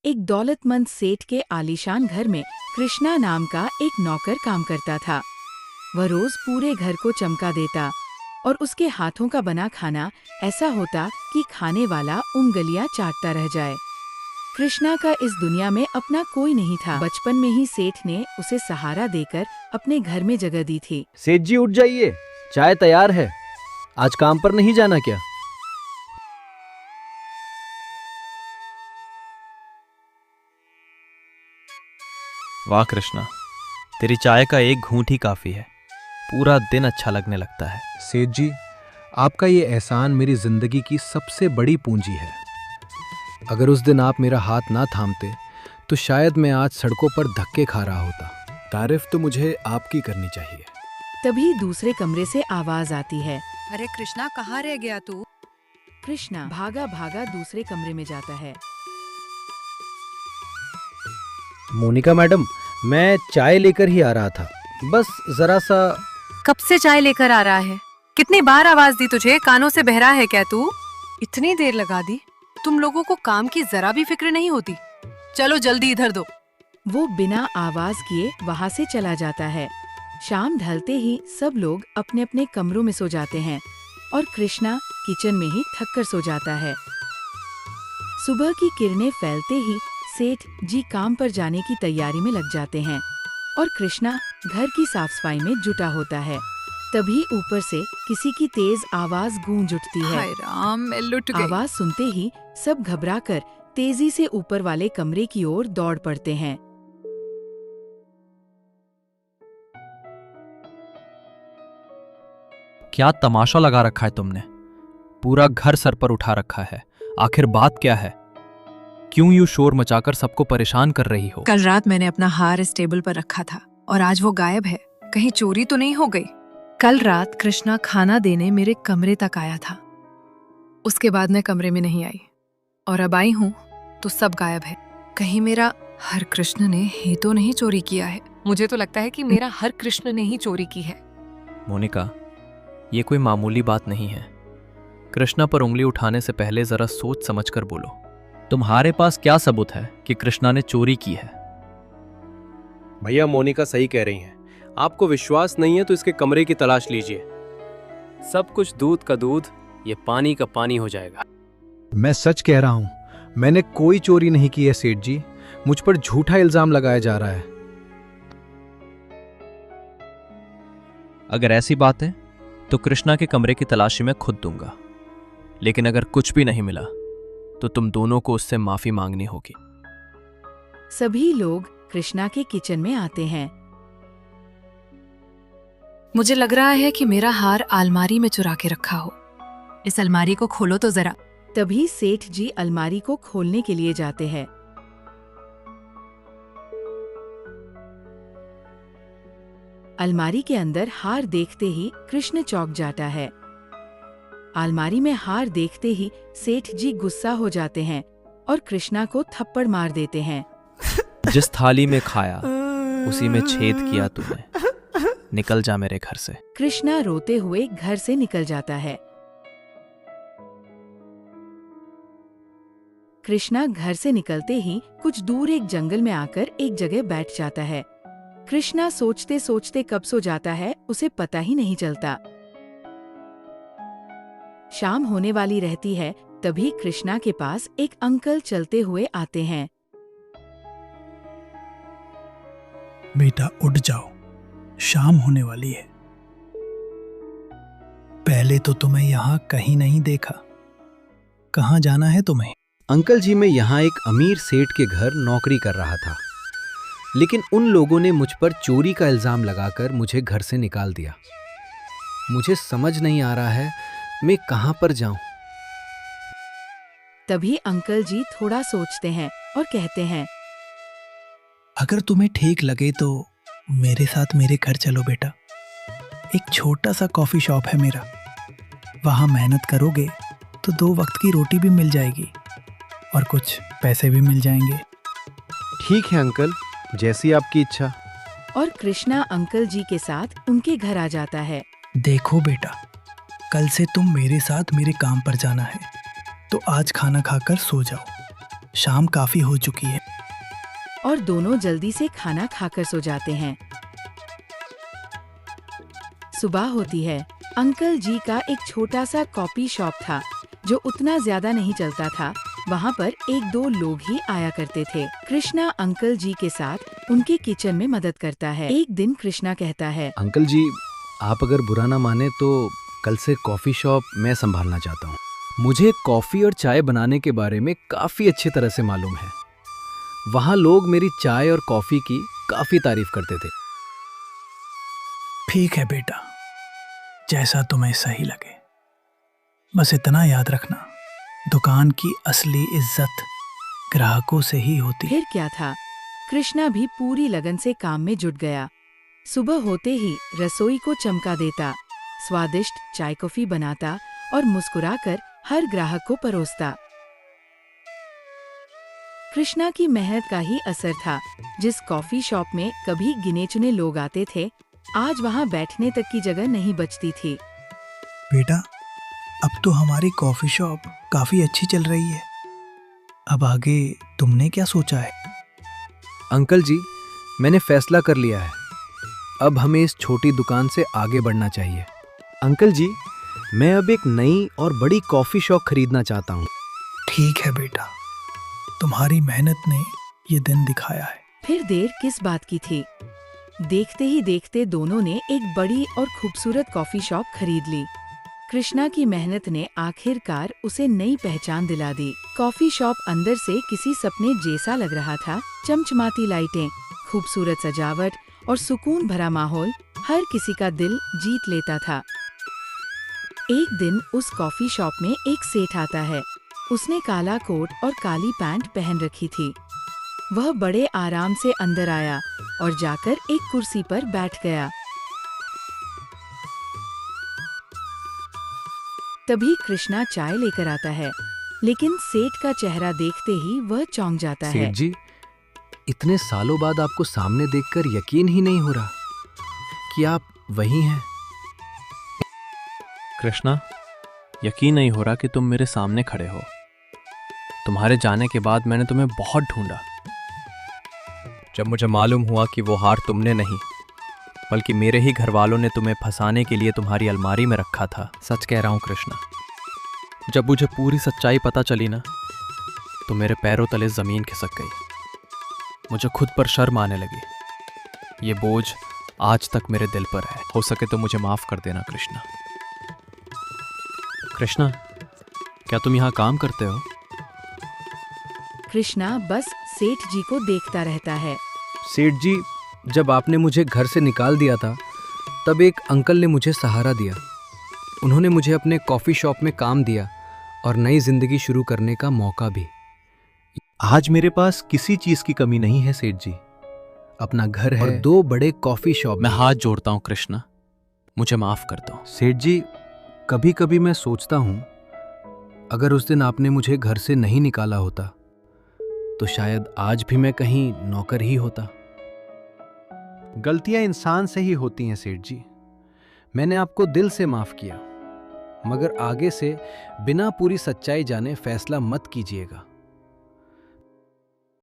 एक दौलतमंद सेठ के आलीशान घर में कृष्णा नाम का एक नौकर काम करता था। वह रोज पूरे घर को चमका देता और उसके हाथों का बना खाना ऐसा होता कि खाने वाला उंगलियां चाटता रह जाए। कृष्णा का इस दुनिया में अपना कोई नहीं था। बचपन में ही सेठ ने उसे सहारा देकर अपने घर में जगह दी थी। सेठ जी उठ जाइए, चाय तैयार है। आज काम पर नहीं जाना क्या? वाह कृष्णा, तेरी चाय का एक घूंट ही काफी है, पूरा दिन अच्छा लगने लगता है। सेठ जी, आपका ये एहसान मेरी जिंदगी की सबसे बड़ी पूंजी है। अगर उस दिन आप मेरा हाथ ना थामते तो शायद मैं आज सड़कों पर धक्के खा रहा होता। तारीफ तो मुझे आपकी करनी चाहिए। तभी दूसरे कमरे से आवाज आती है। अरे कृष्णा, कहाँ रह गया तू? कृष्णा भागा भागा दूसरे कमरे में जाता है। मोनिका मैडम, मैं चाय लेकर ही आ रहा था, बस जरा सा। कब से चाय लेकर आ रहा है? कितनी बार आवाज दी तुझे? कानों से बहरा है क्या तू? इतनी देर लगा दी। तुम लोगों को काम की जरा भी फिक्र नहीं होती। चलो जल्दी इधर दो। वो बिना आवाज किए वहाँ से चला जाता है। शाम ढलते ही सब लोग अपने अपने कमरों में सो जाते हैं और कृष्णा किचन में ही थककर सो जाता है। सुबह की किरणें फैलते ही सेठ जी काम पर जाने की तैयारी में लग जाते हैं और कृष्णा घर की साफ सफाई में जुटा होता है। तभी ऊपर से किसी की तेज आवाज गूंज उठती है। हाय राम, मैं लुट गई। आवाज सुनते ही सब घबराकर तेजी से ऊपर वाले कमरे की ओर दौड़ पड़ते हैं। क्या तमाशा लगा रखा है तुमने? पूरा घर सर पर उठा रखा है। आखिर बात क्या है? क्यों यूं शोर मचाकर सबको परेशान कर रही हो? कल रात मैंने अपना हार इस टेबल पर रखा था और आज वो गायब है। कहीं चोरी तो नहीं हो गई? कल रात कृष्णा खाना देने मेरे कमरे तक आया था। उसके बाद मैं कमरे में नहीं आई और अब आई हूँ तो सब गायब है। कहीं मेरा हर कृष्ण ने ही तो नहीं चोरी किया है? मुझे तो लगता है कि मेरा हर कृष्ण ने ही चोरी की है। मोनिका, ये कोई मामूली बात नहीं है। कृष्णा पर उंगली उठाने से पहले जरा सोच समझकर बोलो। तुम्हारे पास क्या सबूत है कि कृष्णा ने चोरी की है? भैया, मोनिका सही कह रही हैं। आपको विश्वास नहीं है तो इसके कमरे की तलाश लीजिए। सब कुछ दूध का दूध, ये पानी का पानी हो जाएगा। मैं सच कह रहा हूँ, मैंने कोई चोरी नहीं की है सेठ जी। मुझ पर झूठा इल्जाम लगाया जा रहा है। अगर ऐसी बात है तो कृष्णा के कमरे की तलाशी मैं खुद दूंगा, लेकिन अगर कुछ भी नहीं मिला तो तुम दोनों को उससे माफी मांगनी होगी। सभी लोग कृष्णा के किचन में आते हैं। मुझे लग रहा है कि मेरा हार अलमारी में चुरा के रखा हो। इस अलमारी को खोलो तो जरा। तभी सेठ जी अलमारी को खोलने के लिए जाते हैं। अलमारी के अंदर हार देखते ही कृष्ण चौंक जाता है। अलमारी में हार देखते ही सेठ जी गुस्सा हो जाते हैं और कृष्णा को थप्पड़ मार देते हैं। जिस थाली में खाया उसी में छेद किया तूने। निकल जा मेरे घर से। कृष्णा रोते हुए घर से निकल जाता है। कृष्णा घर से निकलते ही कुछ दूर एक जंगल में आकर एक जगह बैठ जाता है। कृष्णा सोचते सोचते कब सो जाता है उसे पता ही नहीं चलता। शाम होने वाली रहती है। तभी कृष्णा के पास एक अंकल चलते हुए आते हैं। बेटा उठ जाओ, शाम होने वाली है। पहले तो तुम्हें यहाँ कहीं नहीं देखा। कहाँ जाना है तुम्हें? अंकल जी, मैं यहाँ एक अमीर सेठ के घर नौकरी कर रहा था, लेकिन उन लोगों ने मुझ पर चोरी का इल्जाम लगाकर मुझे घर से निकाल दिया। मुझे समझ नहीं आ रहा है मैं कहाँ पर जाऊं। तभी अंकल जी थोड़ा सोचते हैं और कहते हैं, अगर तुम्हें ठीक लगे तो मेरे साथ मेरे घर चलो बेटा। एक छोटा सा कॉफी शॉप है मेरा। वहाँ मेहनत करोगे तो 2 वक्त की रोटी भी मिल जाएगी और कुछ पैसे भी मिल जाएंगे। ठीक है अंकल, जैसी आपकी इच्छा। और कृष्णा अंकल जी के साथ उनके घर आ जाता है। देखो बेटा, कल से तुम मेरे साथ मेरे काम पर जाना है, तो आज खाना खाकर सो जाओ। शाम काफी हो चुकी है। और दोनों जल्दी से खाना खाकर सो जाते हैं। सुबह होती है। अंकल जी का एक छोटा सा कॉफी शॉप था जो उतना ज्यादा नहीं चलता था। वहाँ पर एक दो लोग ही आया करते थे। कृष्णा अंकल जी के साथ उनके किचन में मदद करता है। एक दिन कृष्णा कहता है, अंकल जी, आप अगर बुरा ना माने तो कल से कॉफ़ी शॉप मैं संभालना चाहता हूँ। मुझे कॉफ़ी और चाय बनाने के बारे में काफ़ी अच्छी तरह से मालूम है। वहाँ लोग मेरी चाय और कॉफ़ी की काफ़ी तारीफ करते थे। ठीक है बेटा, जैसा तुम्हें सही लगे। बस इतना याद रखना, दुकान की असली इज्जत ग्राहकों से ही होती है। फिर क्या था, कृष्णा भी पूरी लगन से काम में जुट गया। सुबह होते ही रसोई को चमका देता, स्वादिष्ट चाय कॉफी बनाता और मुस्कुराकर हर ग्राहक को परोसता। कृष्णा की मेहनत का ही असर था। जिस कॉफी शॉप में कभी गिने चुने लोग आते थे, आज वहाँ बैठने तक की जगह नहीं बचती थी। बेटा, अब तो हमारी कॉफी शॉप काफी अच्छी चल रही है। अब आगे तुमने क्या सोचा है? अंकल जी, मैंने फैसला कर लिया है। अब हमें इस छोटी दुकान से आगे बढ़ना चाहिए। अंकल जी, मैं अब एक नई और बड़ी कॉफ़ी शॉप खरीदना चाहता हूँ। ठीक है बेटा, तुम्हारी मेहनत ने ये दिन दिखाया है। फिर देर किस बात की थी। देखते ही देखते दोनों ने एक बड़ी और खूबसूरत कॉफी शॉप खरीद ली। कृष्णा की मेहनत ने आखिरकार उसे नई पहचान दिला दी। कॉफी शॉप अंदर से किसी सपने जैसा लग रहा था। चमचमाती लाइटें, खूबसूरत सजावट और सुकून भरा माहौल हर किसी का दिल जीत लेता था। एक दिन उस कॉफी शॉप में एक सेठ आता है। उसने काला कोट और काली पैंट पहन रखी थी। वह बड़े आराम से अंदर आया और जाकर एक कुर्सी पर बैठ गया। तभी कृष्णा चाय लेकर आता है, लेकिन सेठ का चेहरा देखते ही वह चौंक जाता है। सेठ जी, इतने सालों बाद आपको सामने देखकर यकीन ही नहीं हो रहा कि आप वही हैं। कृष्णा, यकीन नहीं हो रहा कि तुम मेरे सामने खड़े हो। तुम्हारे जाने के बाद मैंने तुम्हें बहुत ढूंढा। जब मुझे मालूम हुआ कि वो हार तुमने नहीं बल्कि मेरे ही घर वालों ने तुम्हें फंसाने के लिए तुम्हारी अलमारी में रखा था। सच कह रहा हूँ कृष्णा, जब मुझे पूरी सच्चाई पता चली ना, तो मेरे पैरों तले जमीन खिसक गई। मुझे खुद पर शर्म आने लगी। ये बोझ आज तक मेरे दिल पर है। हो सके तो मुझे माफ कर देना कृष्णा। कृष्णा, क्या तुम यहाँ काम करते हो? कृष्णा बस सेठ जी को देखता रहता है। सेठ जी, जब आपने मुझे घर से निकाल दिया था, तब एक अंकल ने मुझे सहारा दिया। उन्होंने मुझे अपने कॉफ़ी शॉप में काम दिया और नई जिंदगी शुरू करने का मौका भी। आज मेरे पास किसी चीज़ की कमी नहीं है सेठ जी। अपना घर है और 2 बड़े कॉफ़ी शॉप। मैं हाथ जोड़ता हूँ कृष्णा, मुझे माफ कर दो। सेठ जी, कभी कभी मैं सोचता हूँ, अगर उस दिन आपने मुझे घर से नहीं निकाला होता तो शायद आज भी मैं कहीं नौकर ही होता। गलतियां इंसान से ही होती हैं सेठ जी। मैंने आपको दिल से माफ किया, मगर आगे से बिना पूरी सच्चाई जाने फैसला मत कीजिएगा।